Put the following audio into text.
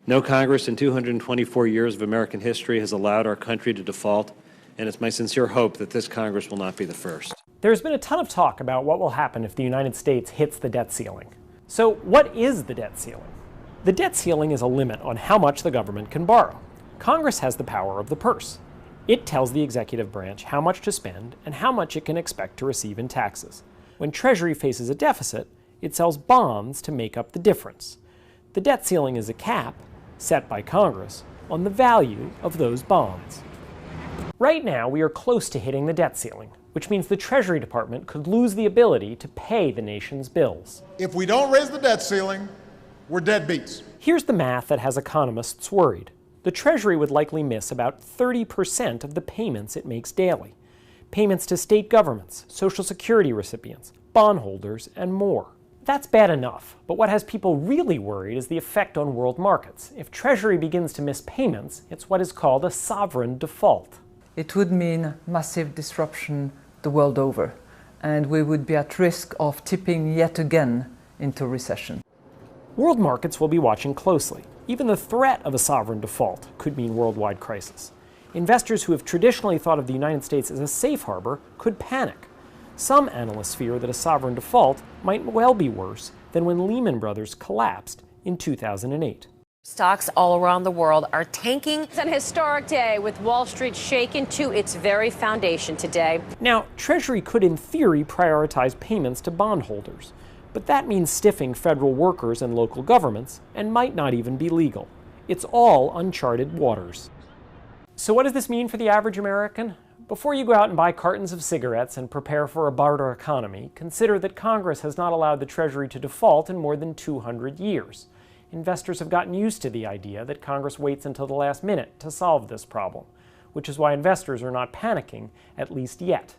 No Congress in 224 years of American history has allowed our country to default, and it's my sincere hope that this Congress will not be the first. There's been a ton of talk about what will happen if the United States hits the debt ceiling. So what is the debt ceiling? The debt ceiling is a limit on how much the government can borrow. Congress has the power of the purse. It tells the executive branch how much to spend and how much it can expect to receive in taxes. When Treasury faces a deficit, it sells bonds to make up the difference. The debt ceiling is a cap, set by Congress, on the value of those bonds. Right now, we are close to hitting the debt ceiling, which means the Treasury Department could lose the ability to pay the nation's bills. If we don't raise the debt ceiling, we're deadbeats. Here's the math that has economists worried. The Treasury would likely miss about 30% of the payments it makes daily. Payments to state governments, Social Security recipients, bondholders, and more. That's bad enough, but what has people really worried is the effect on world markets. If Treasury begins to miss payments, it's what is called a sovereign default. It would mean massive disruption the world over, and we would be at risk of tipping yet again into recession. World markets will be watching closely. Even the threat of a sovereign default could mean worldwide crisis. Investors who have traditionally thought of the United States as a safe harbor could panic. Some analysts fear that a sovereign default might well be worse than when Lehman Brothers collapsed in 2008. Stocks all around the world are tanking. It's an historic day with Wall Street shaken to its very foundation today. Now, Treasury could in theory prioritize payments to bondholders, but that means stiffing federal workers and local governments and might not even be legal. It's all uncharted waters. So what does this mean for the average American? Before you go out and buy cartons of cigarettes and prepare for a barter economy, consider that Congress has not allowed the Treasury to default in more than 200 years. Investors have gotten used to the idea that Congress waits until the last minute to solve this problem, which is why investors are not panicking, at least yet.